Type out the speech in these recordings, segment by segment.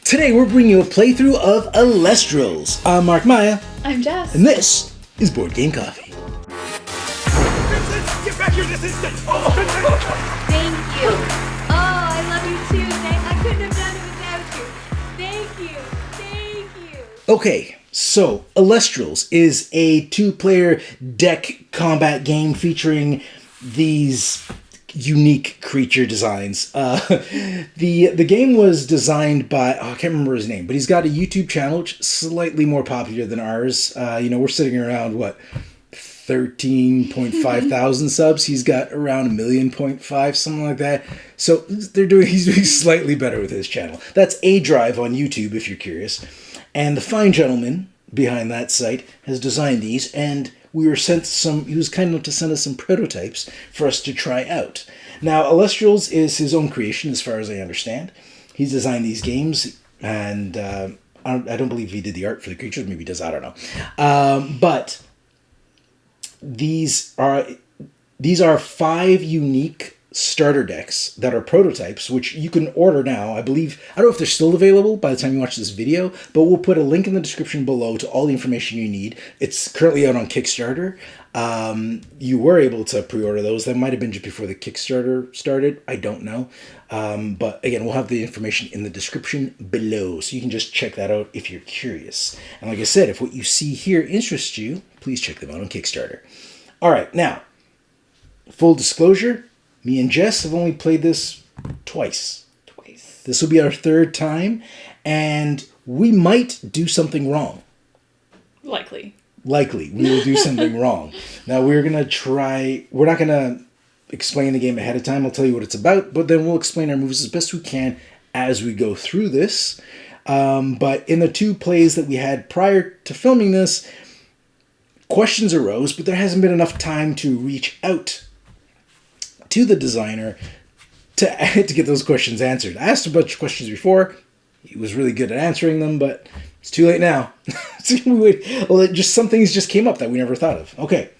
Today we're bringing you a playthrough of Alestrals. I'm Mark Maya. I'm Jess. And this is Board Game Coffee. Vincent, get back here this instant! Oh, Thank you. Oh, I love you too. I couldn't have done it without you. Thank you. Thank you. Okay, so Alestrals is a two-player deck combat game featuring these unique creature designs. The game was designed by, I can't remember his name, but he's got a YouTube channel which is slightly more popular than ours. We're sitting around, 13.5 thousand subs. He's got around 1.5 million, something like that. So he's doing slightly better with his channel. That's A Drive on YouTube if you're curious. And the fine gentleman behind that site has designed these, and we were sent he was kind enough to send us some prototypes for us to try out. Now, Alestrals is his own creation as far as I understand. He's designed these games, and I don't believe he did the art for the creatures. Maybe he does, I don't know. But these are 5 unique starter decks that are prototypes, which you can order now. I don't know if they're still available by the time you watch this video, but we'll put a link in the description below to all the information you need. It's currently out on Kickstarter. You were able to pre-order those. That might have been just before the Kickstarter started. I don't know. But again, we'll have the information in the description below, so you can just check that out if you're curious. And like I said, if what you see here interests you, please check them out on Kickstarter. All right, now, full disclosure, me and Jess have only played this twice. This will be our 3rd time, and we might do something wrong. Likely. We will do something wrong. Now, we're not going to explain the game ahead of time. I'll tell you what it's about, but then we'll explain our moves as best we can as we go through this. But in the 2 plays that we had prior to filming this, questions arose, but there hasn't been enough time to reach out to the designer to get those questions answered. I asked a bunch of questions before. He was really good at answering them, but it's too late now. Just some things just came up that we never thought of. Okay,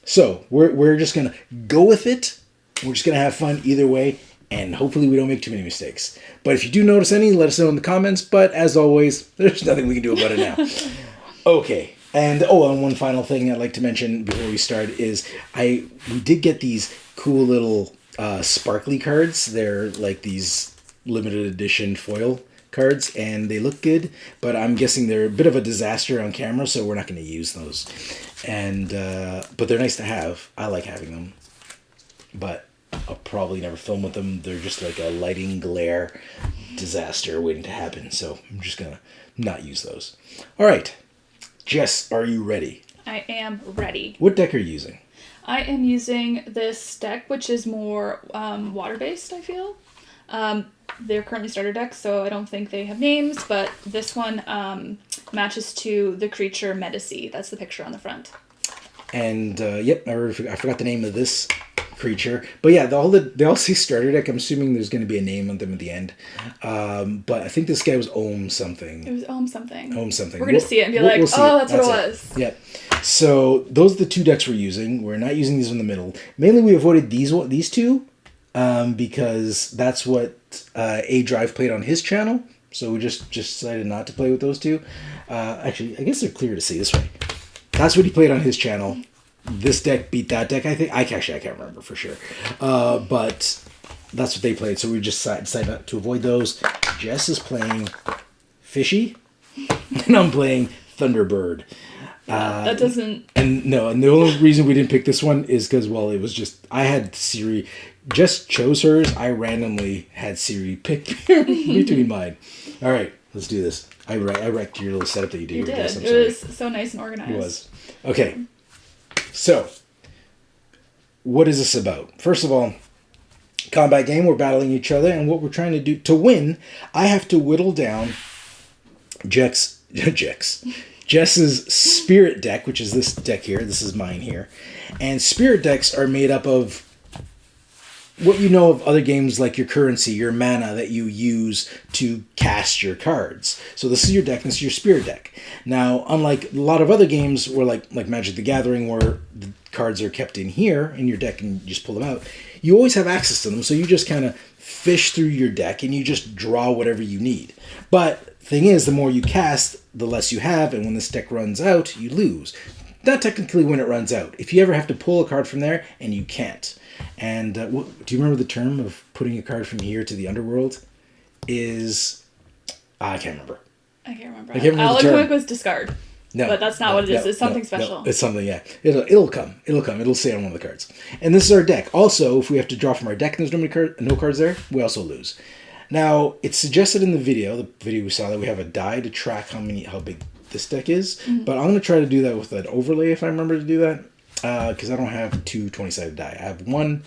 so we're just gonna go with it. We're just gonna have fun either way, and hopefully we don't make too many mistakes. But if you do notice any, let us know in the comments. But as always, there's nothing we can do about it now. Okay. And one final thing I'd like to mention before we start is we did get these cool little sparkly cards. They're like these limited edition foil cards, and they look good, but I'm guessing they're a bit of a disaster on camera, so we're not going to use those. And but they're nice to have. I like having them, but I'll probably never film with them. They're just like a lighting glare disaster waiting to happen, so I'm just going to not use those. All right. Jess, are you ready? I am ready. What deck are you using? I am using this deck, which is more water-based, I feel. They're currently starter decks, so I don't think they have names, but this one matches to the creature Medici. That's the picture on the front. And, I forgot the name of this creature. But yeah, they all say starter deck. I'm assuming there's going to be a name on them at the end. But I think this guy was Ohm something. It was Ohm something. We're going to see it and be like, that's what it was. Yeah. So those are the 2 decks we're using. We're not using these in the middle. Mainly we avoided these 2 because that's what A Drive played on his channel. So we just decided not to play with those 2. Actually, I guess they're clear to see this way. That's what he played on his channel. This deck beat that deck, I think. I can't remember for sure. But that's what they played, so we just decided not to avoid those. Jess is playing Fishy, and I'm playing Thunderbird. That doesn't... And the only reason we didn't pick this one is because, it was just... I had Siri... Jess chose hers. I randomly had Siri pick between mine. All right, let's do this. I wrecked your little setup that you did. You did. Jess, it was so nice and organized. It was. Okay. So, what is this about? First of all, combat game, we're battling each other, and what we're trying to do, to win, I have to whittle down Jess's spirit deck, which is this deck here. This is mine here. And spirit decks are made up of what you know of other games like your currency, your mana that you use to cast your cards. So this is your deck, this is your spirit deck. Now, unlike a lot of other games where like Magic the Gathering, where the cards are kept in here in your deck and you just pull them out, you always have access to them. So you just kind of fish through your deck and you just draw whatever you need. But thing is, the more you cast, the less you have, and when this deck runs out, you lose. Not technically when it runs out. If you ever have to pull a card from there and you can't. And do you remember the term of putting a card from here to the underworld? I can't remember. I can't remember. I can't remember the term. Was discard. No, but that's not what it is. It's something special. It's something, yeah. It'll come. It'll say on one of the cards. And this is our deck. Also, if we have to draw from our deck and there's no cards there, we also lose. Now, it's suggested in the video we saw, that we have a die to track how big this deck is. Mm-hmm. But I'm going to try to do that with an overlay if I remember to do that. Because I don't have two 20-sided die. I have one.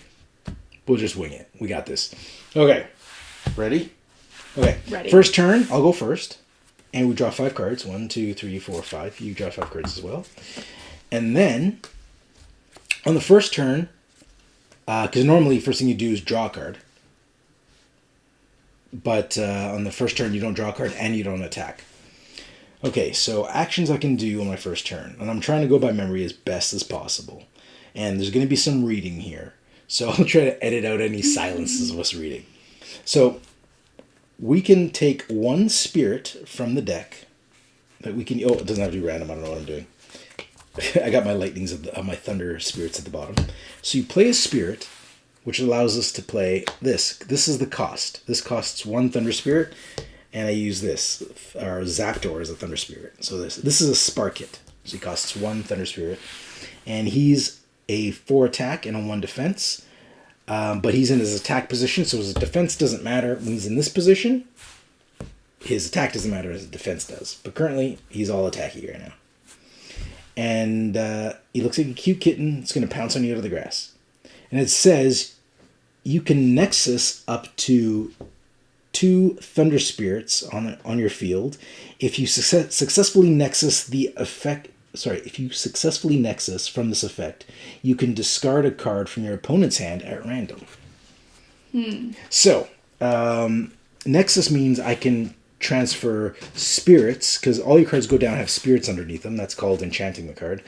We'll just wing it. We got this. Okay. Ready? Okay. Ready. First turn, I'll go first. And we draw 5 cards. 1, 2, 3, 4, 5. You draw 5 cards as well. And then, on the first turn, because normally first thing you do is draw a card. But on the first turn, you don't draw a card and you don't attack. Okay, so actions I can do on my first turn. And I'm trying to go by memory as best as possible. And there's going to be some reading here. So I'll try to edit out any silences of us reading. So we can take 1 spirit from the deck. That we can. Oh, it doesn't have to be random. I don't know what I'm doing. I got my lightnings of my thunder spirits at the bottom. So you play a spirit, which allows us to play this. This is the cost. This costs 1 thunder spirit, and I use this, or Zapdos as a thunder spirit. So this is a Sparkit. So he costs 1 thunder spirit, and he's a 4 attack and a 1 defense. But he's in his attack position, so his defense doesn't matter when he's in this position. His attack doesn't matter as his defense does. But currently, he's all attacky right now. And he looks like a cute kitten. It's going to pounce on you out of the grass. And it says you can Nexus up to 2 Thunder Spirits on your field. If you successfully Nexus the effect... if you successfully Nexus from this effect, you can discard a card from your opponent's hand at random. So, Nexus means I can transfer spirits, because all your cards go down have spirits underneath them. That's called enchanting the card.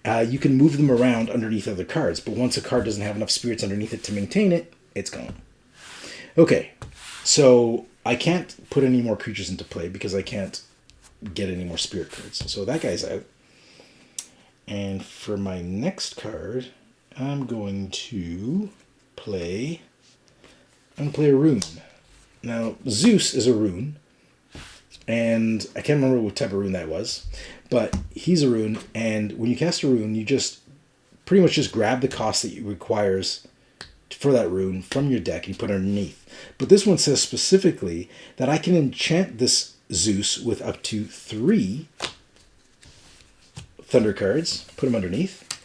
You can move them around underneath other cards, but once a card doesn't have enough spirits underneath it to maintain it, it's gone. Okay, so I can't put any more creatures into play because I can't get any more spirit cards. So that guy's out. And for my next card, I'm going to play a rune. Now, Zeus is a rune, and I can't remember what type of rune that was, but he's a rune, and when you cast a rune, you just pretty much just grab the cost that it requires for that rune from your deck and you put it underneath. But this one says specifically that I can enchant this Zeus with up to 3 Thunder cards, put them underneath.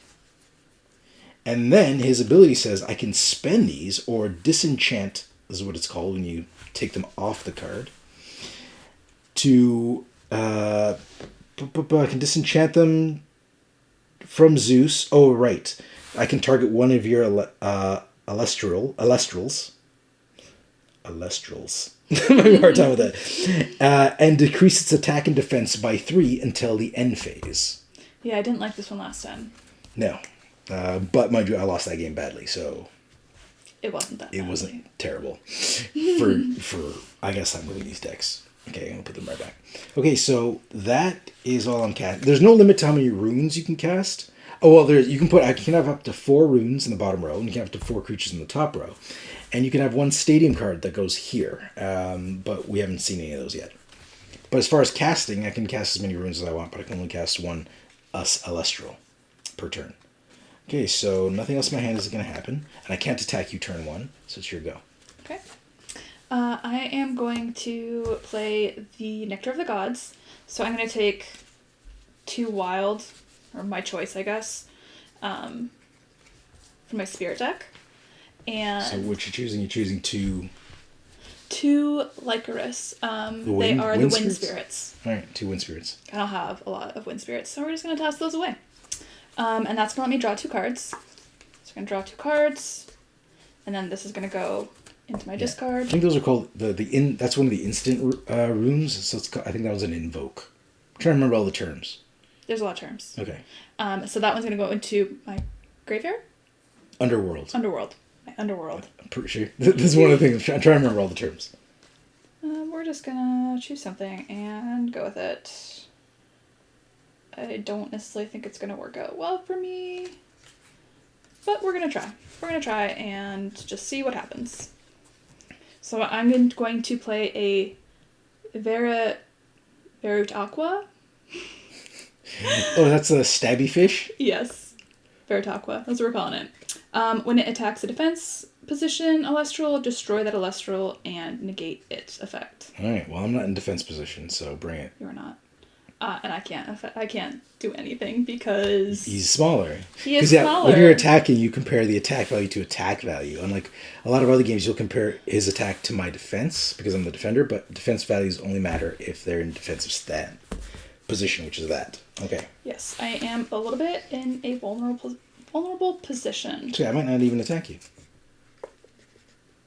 And then his ability says I can spend these or disenchant, this is what it's called when you take them off the card, to, I can disenchant them from Zeus. Oh, right. I can target one of your Alestrals. I'm having a hard time with that. And decrease its attack and defense by 3 until the end phase. Yeah, I didn't like this one last time. No. But mind you, I lost that game badly, so... It wasn't that It badly. wasn't terrible. for I guess I'm moving these decks. Okay, I'm going to put them right back. Okay, so that is all I'm casting. There's no limit to how many runes you can cast. Oh, well, I can have up to 4 runes in the bottom row, and you can have up to 4 creatures in the top row. And you can have 1 stadium card that goes here. But we haven't seen any of those yet. But as far as casting, I can cast as many runes as I want, but I can only cast 1 Alestral per turn. Okay, so nothing else in my hand is going to happen. And I can't attack you turn 1, so it's your go. Okay. I am going to play the Nectar of the Gods. So I'm going to take 2 wild, or my choice, I guess, from my spirit deck. And so what you're choosing 2... 2 Lycoris. They are the wind spirits. All right, 2 wind spirits. I don't have a lot of wind spirits, so we're just going to toss those away. And that's going to let me draw 2 cards. So I'm going to draw 2 cards. and then this is going to go into my I discard. think those are called that's one of the instant rooms. So I think that was an invoke. I'm trying to remember all the terms. There's a lot of terms. Okay. So that one's going to go into my graveyard? Underworld. My underworld. I'm pretty sure. This is one of the things. I'm trying to remember all the terms. We're just going to choose something and go with it. I don't necessarily think it's going to work out well for me. But we're going to try. We're going to try and just see what happens. So I'm going to play a Verut Aqua. Oh, that's a stabby fish? Yes. Verut Aqua. That's what we're calling it. When it attacks a defense position Alestral, destroy that Alestral and negate its effect. Alright, well, I'm not in defense position, so bring it. You're not. And I can't do anything because... He's smaller. He is smaller. When you're attacking, you compare the attack value to attack value. Unlike a lot of other games, you'll compare his attack to my defense, because I'm the defender, but defense values only matter if they're in defensive stand position, which is that. Okay. Yes, I am a little bit in a vulnerable position. So yeah, I might not even attack you.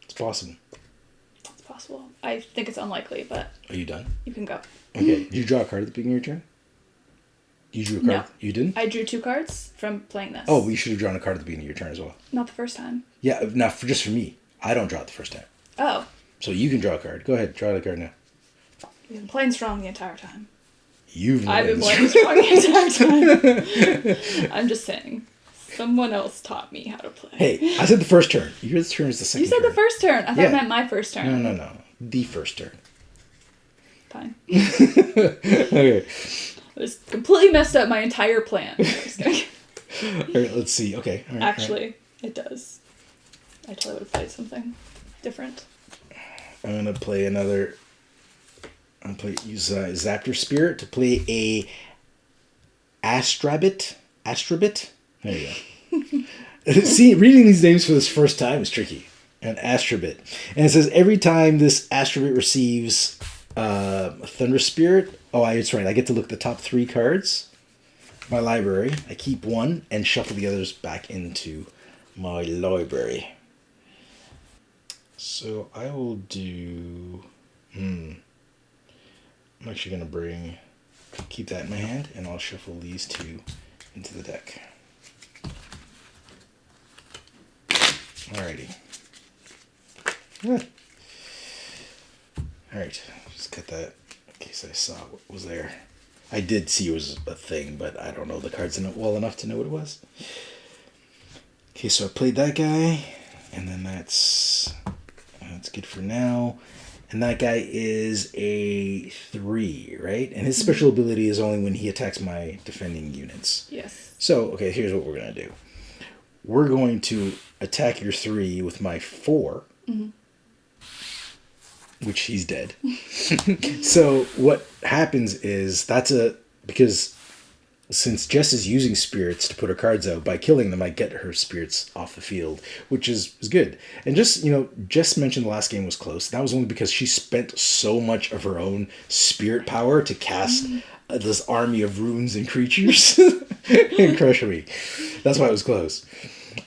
It's possible. It's possible. I think it's unlikely, but... Are you done? You can go. Okay. Did you draw a card at the beginning of your turn? You drew a card? No. You didn't? I drew 2 cards from playing this. Oh, well, you should have drawn a card at the beginning of your turn as well. Not the first time. Yeah, just for me. I don't draw it the first time. Oh. So you can draw a card. Go ahead, draw the card now. You've been playing strong the entire time. I've been playing strong the entire time. I'm just saying. Someone else taught me how to play. Hey, I said the first turn. Your turn is the second You said turn. the first turn. I thought it meant my first turn. No. The first turn. Fine. Okay. I just completely messed up my entire plan. Just kidding. All right, let's see. Okay. All right, Actually, it does. I totally would have played something different. I'm going to play another... use Zaptor Spirit to play a Astrabit. There you go. See, reading these names for this first time is tricky. An Astrabit. And it says every time this Astrabit receives a Thunder Spirit... Oh, it's right. I get to look at the top 3 cards. My library. I keep one and shuffle the others back into my library. So I will do... I'm actually going to keep that in my hand, and I'll shuffle these 2 into the deck. Alrighty. Alright, just cut that in case I saw what was there. I did see it was a thing, but I don't know the cards well enough to know what it was. Okay, so I played that guy, and then that's good for now. And that guy is a 3, right? And his special ability is only when he attacks my defending units. Yes. So, okay, here's what we're going to do. We're going to attack your 3 with my 4. Mm-hmm. Which he's dead. So what happens is because since Jess is using spirits to put her cards out, by killing them I get her spirits off the field, which is good. And just, Jess mentioned the last game was close. That was only because she spent so much of her own spirit power to cast this army of runes and creatures and crush me. That's why it was close.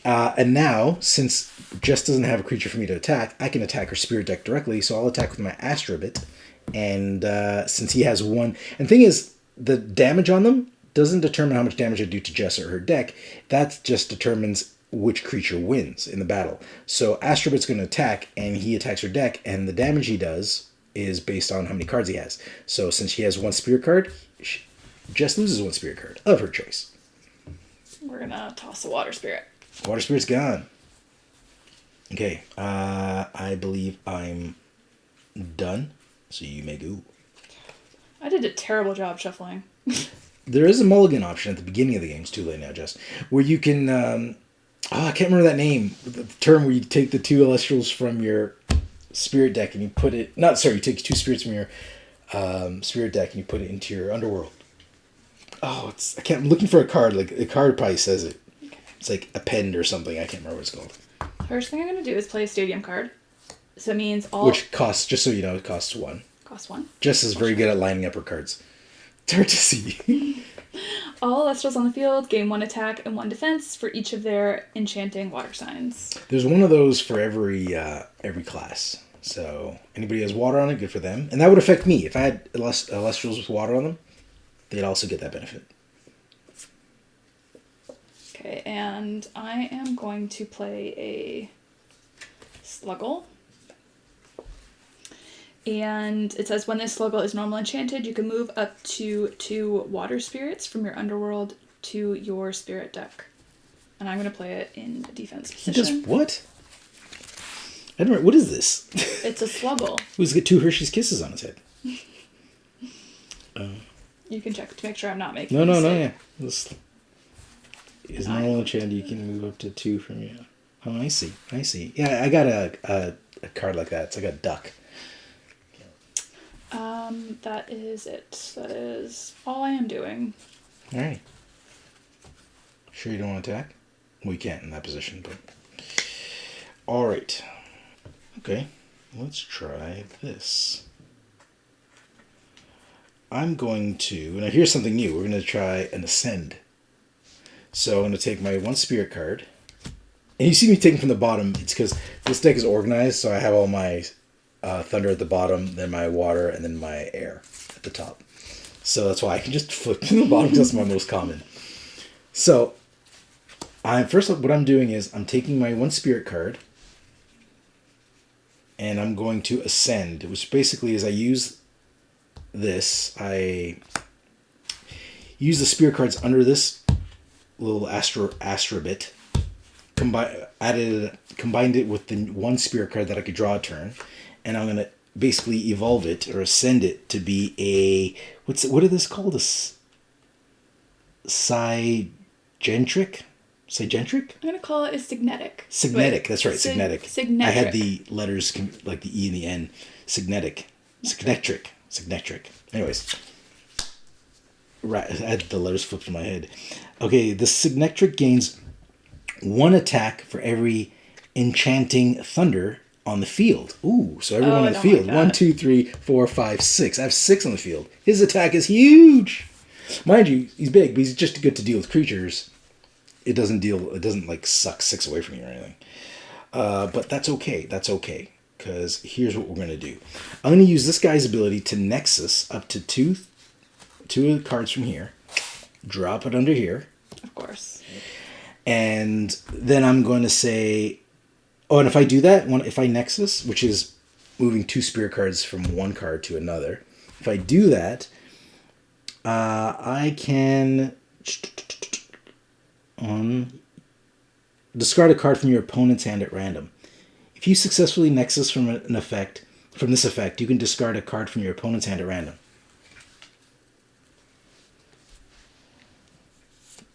And now, since Jess doesn't have a creature for me to attack, I can attack her spirit deck directly, so I'll attack with my Astrabit. And since he has one... And the thing is, the damage on them doesn't determine how much damage I do to Jess or her deck. That just determines which creature wins in the battle. So Astrabit's going to attack, and he attacks her deck, and the damage he does is based on how many cards he has. So since he has 1 spirit card, Jess loses 1 spirit card of her choice. We're going to toss a water spirit. Water spirit's gone. Okay, I believe I'm done, so you may go. I did a terrible job shuffling. There is a mulligan option at the beginning of the game. It's too late now, Jess. Where you can... I can't remember that name. The term where you take the 2 Elestrals from your spirit deck and you put it... you take 2 spirits from your spirit deck and you put it into your underworld. Oh, I'm looking for a card. Like, the card probably says it. Okay. It's like Append or something. I can't remember what it's called. First thing I'm going to do is play a stadium card. So it means Which costs, just so you know, it costs 1. Costs 1? Jess is very good at lining up her cards. It's hard to see. All Elestrals on the field gain 1 attack and 1 defense for each of their enchanting water signs. There's one of those for every class. So anybody has water on it, good for them. And that would affect me. If I had Elestrals with water on them, they'd also get that benefit. Okay, and I am going to play a Sluggle. And it says when this Sluggle is normal enchanted, you can move up to 2 water spirits from your underworld to your spirit deck. And I'm going to play it in defense position. He does what? I don't know. What is this? It's a Sluggle. Who's got 2 Hershey's Kisses on his head? You can check to make sure I'm not making No, a mistake. yeah. This is normal enchanted. You can move up to 2 from you. Oh, I see. Yeah, I got a card like that. It's like a duck. That is it. That is all I am doing. All right. Sure you don't want to attack? We can't in that position, but... All right. Okay. Let's try this. I'm going to... Now, here's something new. We're going to try an Ascend. So I'm going to take my 1 spirit card. And you see me taking from the bottom. It's because this deck is organized, so I have all my... thunder at the bottom, then my water, and then my air at the top. So that's why I can just flip to the bottom because that's my most common. So, what I'm doing is I'm taking my 1 spirit card and I'm going to Ascend, which basically is I use the spirit cards under this little Astra bit, combined it with the 1 spirit card that I could draw a turn. And I'm going to basically evolve it or ascend it to be a... What are this called? Sigentric? I'm going to call it a Signetic. Signetic, that's right, Signetic. Signetric. I had the letters, like the E and the N. Signetic. Signetric. Anyways. Right, I had the letters flipped in my head. Okay, the Signetric gains 1 attack for every enchanting thunder on the field. Ooh, so everyone on the field. Like 1, 2, 3, 4, 5, 6. I have 6 on the field. His attack is huge. Mind you, he's big, but he's just good to deal with creatures. It doesn't like suck 6 away from you or anything. But that's okay. Because here's what we're going to do. I'm going to use this guy's ability to Nexus up to 2 of the cards from here. Drop it under here. Of course. And then I'm going to say... Oh, and if I do that, if I Nexus, which is moving 2 spirit cards from 1 card to another, if I do that, I can discard a card from your opponent's hand at random. If you successfully Nexus from this effect, you can discard a card from your opponent's hand at random.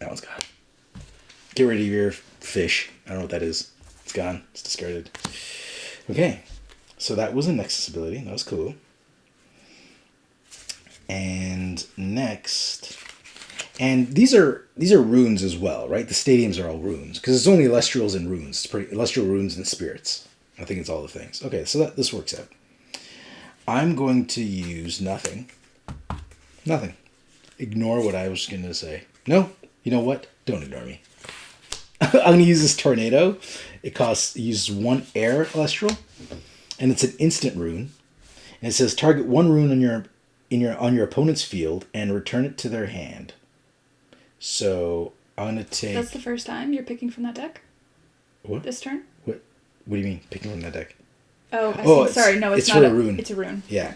That one's gone. Get rid of your fish. I don't know what that is. It's gone. It's discarded. Okay. So that was a Nexus ability. That was cool. And next... And these are runes as well, right? The stadiums are all runes. Because it's only Elestrials and runes. It's Elestial runes and spirits. I think it's all the things. Okay, so this works out. I'm going to use nothing. Nothing. Ignore what I was going to say. No, you know what? Don't ignore me. I'm going to use this Tornado. It uses 1 air Elestral, and it's an instant rune. And it says target 1 rune on your opponent's field and return it to their hand. So I'm going to take... That's the first time you're picking from that deck? What? This turn? What do you mean, picking from that deck? Oh, I see. Sorry, no, it's not for a rune. It's a rune. Yeah.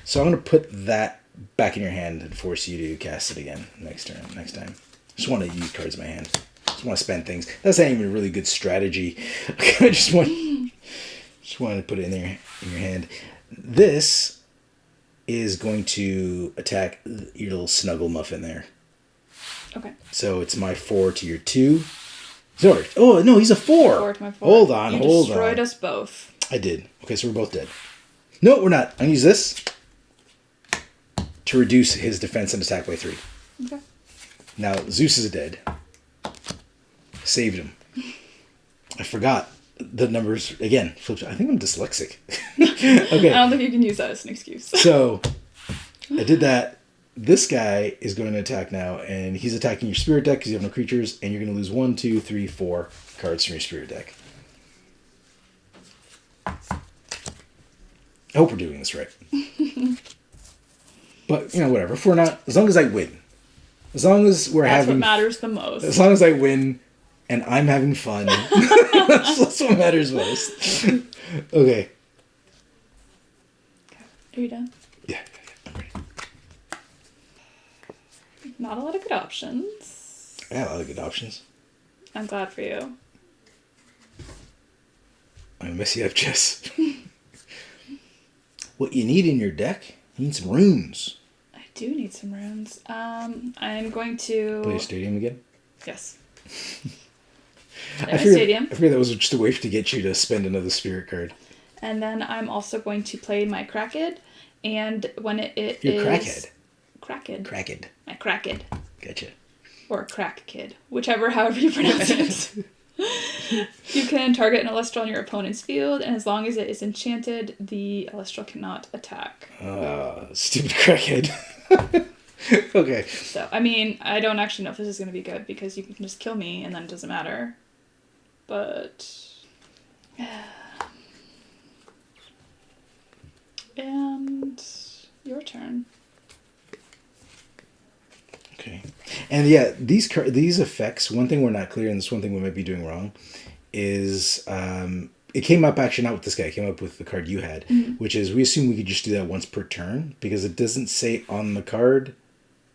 So I'm going to put that back in your hand and force you to cast it again next time. Just want to use cards in my hand. Just want to spend things. That's not even a really good strategy. I just want to put it in your hand. This is going to attack your little snuggle muffin there. Okay. So it's my 4 to your 2. Sorry. Oh, no, he's a 4. 4 to my 4. Hold on. You destroyed us both. I did. Okay, so we're both dead. No, we're not. I'm going to use this to reduce his defense and attack by 3. Okay. Now, Zeus is dead. Saved him. I forgot the numbers again. I think I'm dyslexic. Okay. I don't think you can use that as an excuse. So, I did that. this guy is going to attack now, and he's attacking your spirit deck because you have no creatures, and you're going to lose 1, 2, 3, 4 cards from your spirit deck. I hope we're doing this right. But, whatever. If we're not, as long as I win. As long as we're That's having... what matters the most. As long as I win and I'm having fun. That's what matters most. Okay. Are you done? Yeah, I'm ready. Not a lot of good options. I got a lot of good options. I'm glad for you. I'm gonna mess you up, Jess. What you need in your deck? You need some runes. I do need some runes. I'm going to... Play a stadium again? Yes. I Stadium. figured that was just a way to get you to spend another spirit card. And then I'm also going to play my Krakid. And when it Your is... Crackhead. Krakid. Krakid. My Krakid. Gotcha. Or Crack Kid. However you pronounce it. You can target an Alestral on your opponent's field, and as long as it is enchanted, the Alestral cannot attack. Stupid crackhead. Okay. So, I mean, I don't actually know if this is going to be good, because you can just kill me, and then it doesn't matter. But... And... your turn. Okay. And yeah, these effects, one thing we're not clear, and this one thing we might be doing wrong, is it came up actually not with this guy, it came up with the card you had, which is we assume we could just do that once per turn, because it doesn't say on the card,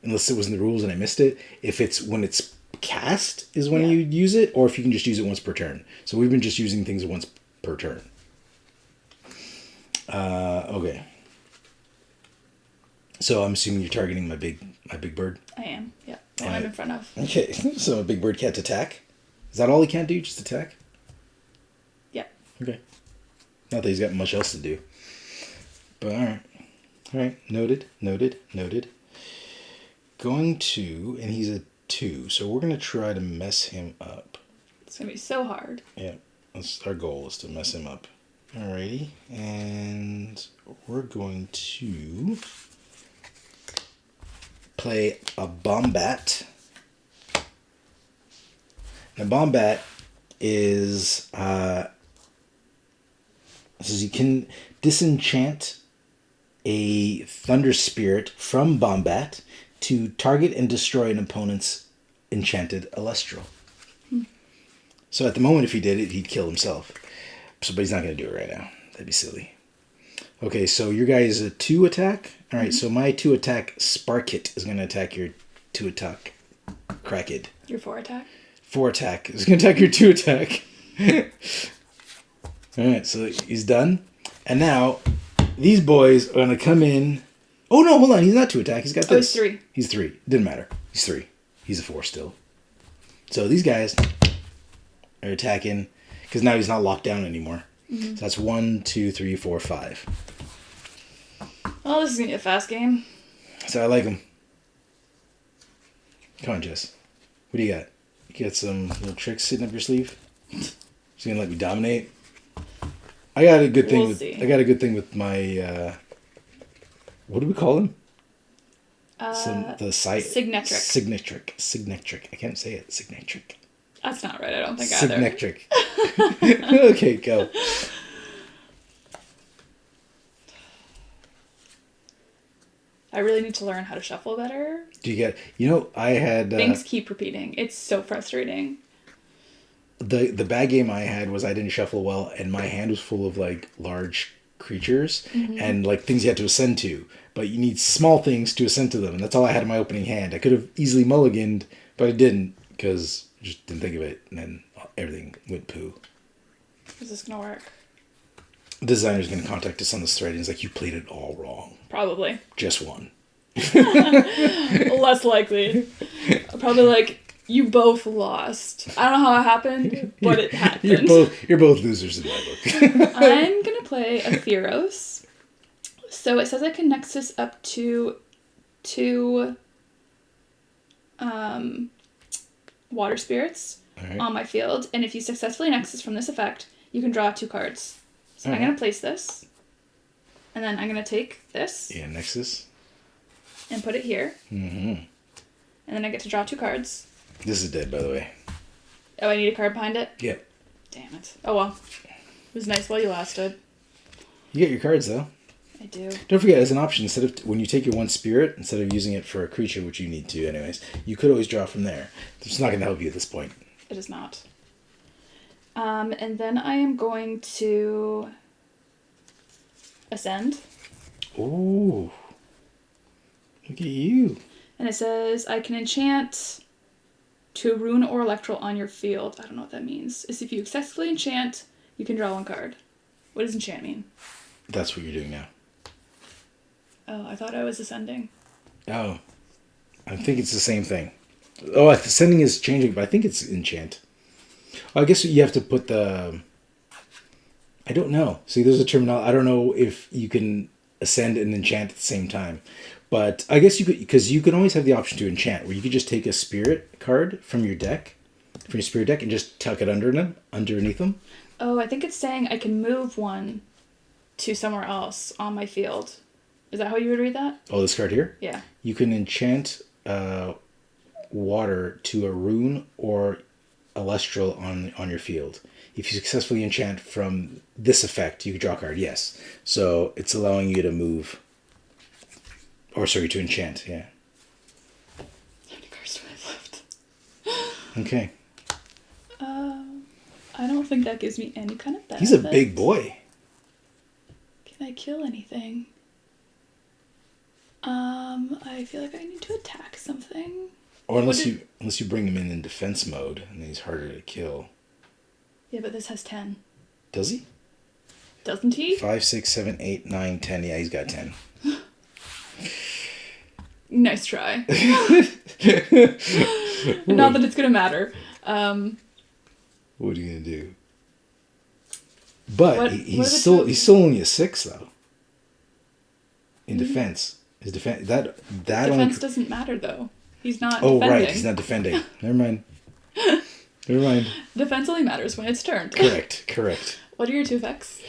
unless it was in the rules and I missed it, if it's when it's cast is when you use it, or if you can just use it once per turn. So we've been just using things once per turn. Okay. So I'm assuming you're targeting my big bird? I am, yeah. The one I'm in front of. Okay, so a big bird can't attack? Is that all he can't do, just attack? Yeah. Okay. Not that he's got much else to do. But alright. Alright, noted. Going to, and he's a 2, so we're going to try to mess him up. It's going to be so hard. Yeah, that's our goal, is to mess him up. Alrighty, and we're going to... play a Bombat. Now, Bombat is says you can disenchant a Thunder Spirit from Bombat to target and destroy an opponent's enchanted Alestral. So at the moment, if he did it, he'd kill himself. So, but he's not going to do it right now. That'd be silly. Okay, so your guy is a 2 attack. All right, so my 2 attack Sparkit is going to attack your 2 attack Krakid. Your 4 attack? 4 attack is going to attack your 2 attack. All right, so he's done. And now these boys are going to come in. Oh, no, hold on. He's not 2 attack. He's got this. Oh, he's 3. He's 3. Didn't matter. He's 3. He's a 4 still. So these guys are attacking because now he's not locked down anymore. So that's 1, 2, 3, 4, 5. Oh, this is going to be a fast game. So I like him. Come on, Jess. What do you got? You got some little tricks sitting up your sleeve? She's gonna let me dominate. I got a good thing. I got a good thing with my. What do we call him? Signetric. Signetric. I can't say it. Signetric. That's not right. I don't think either. Signetric. Okay, go. I really need to learn how to shuffle better. Do you get? I had Things keep repeating. It's so frustrating. The bad game I had was I didn't shuffle well, and my hand was full of like large creatures and like things you had to ascend to. But you need small things to ascend to them, and that's all I had in my opening hand. I could have easily mulliganed, but I didn't because I just didn't think of it, and then everything went poo. Is this gonna work? The designer's gonna contact us on this thread, and he's like, "You played it all wrong. Probably. Just one." Less likely. Probably like, you both lost. I don't know how it happened, but it happened. You're both losers in my book. I'm gonna play a Theros. So it says I can Nexus up to 2 water spirits on my field, and if you successfully Nexus from this effect, you can draw 2 cards. So I'm gonna place this, and then I'm gonna take this. Yeah, Nexus. and put it here. Mm-hmm. And then I get to draw 2 cards. This is dead, by the way. Oh, I need a card behind it? Yep. Damn it. Oh well. It was nice while you lasted. You get your cards, though. I do. Don't forget, as an option, instead of when you take your 1 spirit, instead of using it for a creature, which you need to anyways, you could always draw from there. It's not going to help you at this point. It is not. And then I am going to ascend. Ooh. Look at you. And it says, I can enchant to a rune or electral on your field. I don't know what that means. It's if you successfully enchant, you can draw 1 card. What does enchant mean? That's what you're doing now. Oh, I thought I was ascending. Oh. I think it's the same thing. Oh, ascending is changing, but I think it's enchant. I guess you have to put the... I don't know. See, there's a terminal. I don't know if you can ascend and enchant at the same time. But I guess you could, because you can always have the option to enchant, where you could just take a spirit card from your deck, from your spirit deck, and just tuck it underneath them. Oh, I think it's saying I can move 1 to somewhere else on my field. Is that how you would read that? Oh, this card here? Yeah. You can enchant water to a rune or a lustral on your field. If you successfully enchant from this effect, you can draw a card, yes. So it's allowing you to move. Or, sorry, to enchant, yeah. How many cards do I have left? Okay. I don't think that gives me any kind of benefit. He's a big boy. Can I kill anything? I feel like I need to attack something. Or unless you bring him in defense mode, and he's harder to kill. Yeah, but this has 10. Does he? Doesn't he? 5, 6, 7, 8, 9, 10. Yeah, he's got 10. Nice try. Not that it's gonna matter. What are you gonna do? But he's still only a 6 though. In defense, his defense defense doesn't matter though. He's not. Oh defending. right, he's not defending. Never mind. Never mind. Defense only matters when it's turned. Correct. What are your 2 effects?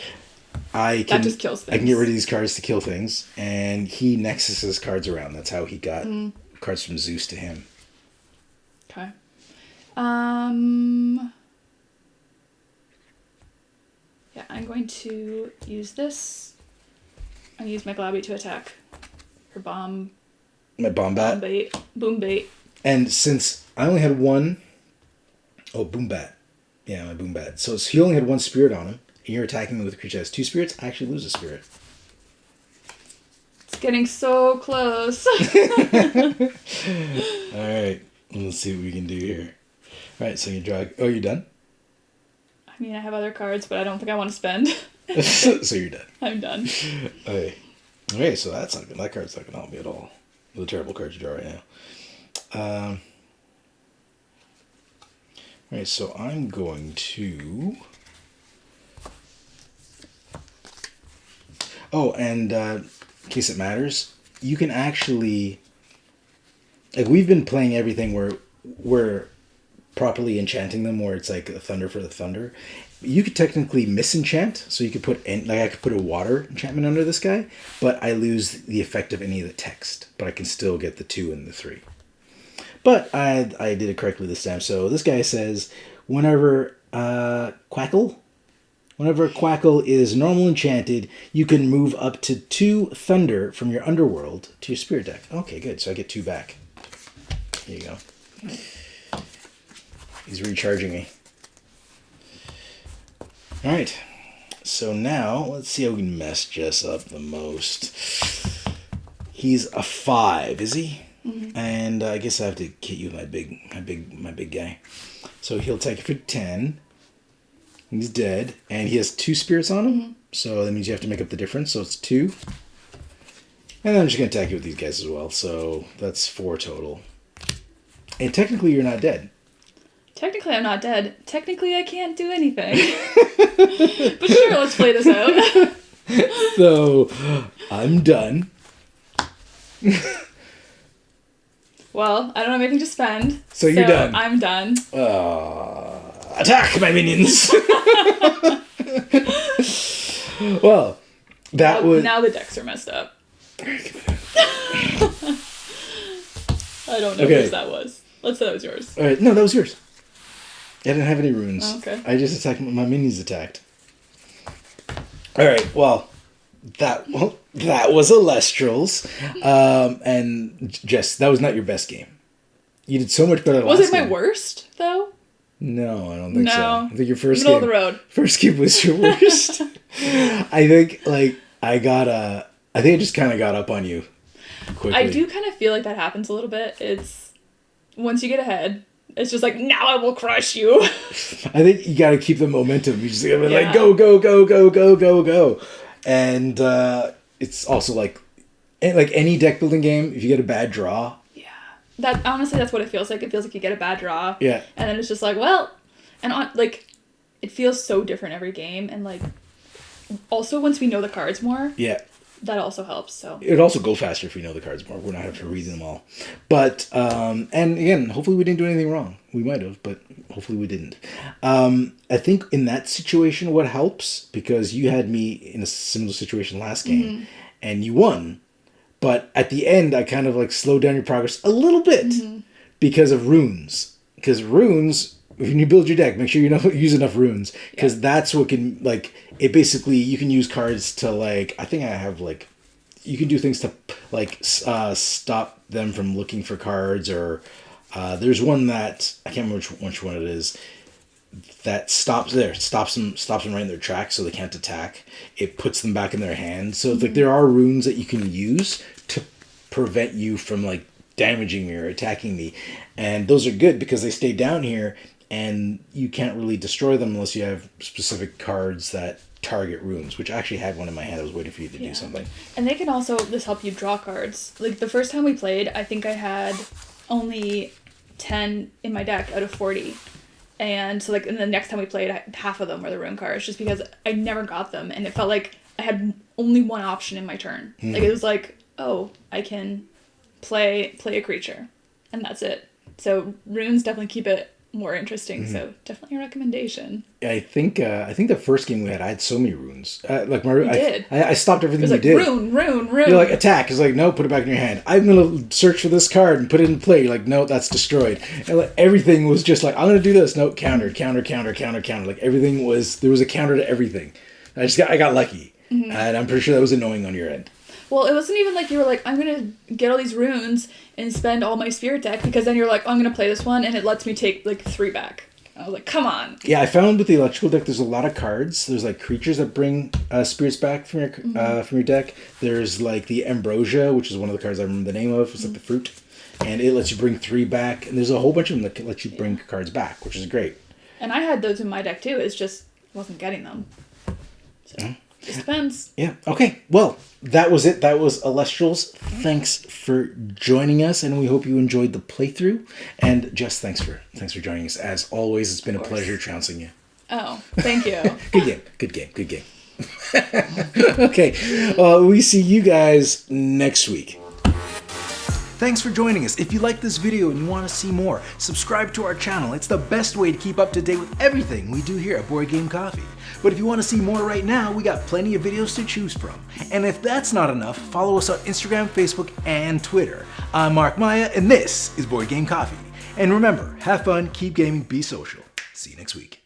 That just kills things. I can get rid of these cards to kill things, and he nexuses cards around. That's how he got cards from Zeus to him. Okay. Yeah, I'm going to use this. I'm gonna use my Glabbie to attack her bomb. My bomb bat. Boom bait. And since I only had 1... Oh, boom bat. Yeah, my boom bat. So he only had 1 spirit on him, and you're attacking me with a creature that has 2 spirits, I actually lose a spirit. It's getting so close. Alright, let's see what we can do here. Alright, so you draw... Oh, you're done? I mean, I have other cards, but I don't think I want to spend. So you're done. I'm done. Okay, so that card's not going to help me at all. The terrible card to draw right now. Alright, so I'm going to... Oh, and in case it matters, you can actually... Like, we've been playing everything where we're properly enchanting them, where it's like a thunder for the thunder. You could technically misenchant, so you could put I could put a water enchantment under this guy, but I lose the effect of any of the text. But I can still get the 2 and the 3. But I did it correctly this time. So this guy says, whenever Quackle is normal enchanted, you can move up to 2 thunder from your underworld to your spirit deck. Okay, good. So I get 2 back. Here you go. He's recharging me. Alright. So now, let's see how we can mess Jess up the most. He's a 5, is he? Mm-hmm. And I guess I have to hit you with my big guy. So he'll take it for 10. He's dead. And he has 2 spirits on him. Mm-hmm. So that means you have to make up the difference. So it's 2. And then I'm just going to attack you with these guys as well. So that's 4 total. And technically you're not dead. Technically I'm not dead. Technically I can't do anything. But sure, let's play this out. So I'm done. Well, I don't have anything to spend. So you're done. I'm done. Attack, my minions! Well, that was... Now the decks are messed up. I don't know Okay. whose that was. Let's say that was yours. All right, no, that was yours. I didn't have any runes. Oh, okay. I just attacked my minions attacked. All right, well, that was Alestrals, and Jess, that was not your best game. You did so much better. Was last it my game. worst though? No, I don't think so. No. I think your first Middle game, of the road. first game was your worst. I think I think I just kind of got up on you quickly. I do kind of feel like that happens a little bit. It's once you get ahead, it's just like, now I will crush you. I think you got to keep the momentum. You just gotta be Yeah. like, go, go, go, go, go, go, go. And it's also like any deck building game, if you get a bad draw. Yeah. That honestly, that's what it feels like. It feels like you get a bad draw. Yeah. And then it's just like, well, and like, it feels so different every game. And like, also once we know the cards more, Yeah. that also helps. So It'd also go faster if we know the cards more. We're not having to read them all. But, and again, hopefully we didn't do anything wrong. We might have, but hopefully we didn't. I think in that situation, what helps, because you had me in a similar situation last game, and you won. But at the end, I kind of like slowed down your progress a little bit because of runes. Because runes, when you build your deck, make sure you use enough runes. Because that's what can, like, it basically, you can use cards to, like, I think I have, like, you can do things to, like, stop them from looking for cards, or there's one that, I can't remember which one it is, that stops them right in their tracks so they can't attack. It puts them back in their hand. So like there are runes that you can use to prevent you from like damaging me or attacking me. And those are good because they stay down here and you can't really destroy them unless you have specific cards that target runes, which I actually had one in my hand. I was waiting for you to do something. And they can also just help you draw cards. Like the first time we played, I think I had only 10 in my deck out of 40. And so, like, and the next time we played, half of them were the rune cards, just because I never got them, and it felt like I had only one option in my turn. Like, it was like, oh, I can play a creature, and that's it. So runes definitely keep it more interesting. So definitely a recommendation. I think the first game we had, I had so many runes. Like my, did. I stopped everything It was you like did. rune. You're like, attack. It's like, no, put it back in your hand. I'm going to search for this card and put it in play. You're like, no, that's destroyed. And like, everything was just like, I'm going to do this. No, counter. Like everything there was a counter to everything. I got lucky. And I'm pretty sure that was annoying on your end. Well, it wasn't even like you were like, I'm going to get all these runes and spend all my spirit deck, because then you're like, oh, I'm going to play this one, and it lets me take like 3 back. I was like, come on. Yeah, I found with the electrical deck, there's a lot of cards. There's like creatures that bring spirits back from your deck. There's like the Ambrosia, which is one of the cards I remember the name of. It's like the fruit. And it lets you bring 3 back. And there's a whole bunch of them that let you bring cards back, which is great. And I had those in my deck too. It's just wasn't getting them. So just depends. Yeah. Okay. Well, that was it. That was Alestrals. Thanks for joining us, and we hope you enjoyed the playthrough. And Jess, thanks for joining us. As always, it's been a pleasure trouncing you. Oh, thank you. Good game. Okay. We see you guys next week. Thanks for joining us. If you like this video and you want to see more, subscribe to our channel. It's the best way to keep up to date with everything we do here at Board Game Coffee. But if you want to see more right now, we got plenty of videos to choose from. And if that's not enough, follow us on Instagram, Facebook, and Twitter. I'm Mark Maya, and this is Board Game Coffee. And remember, have fun, keep gaming, be social. See you next week.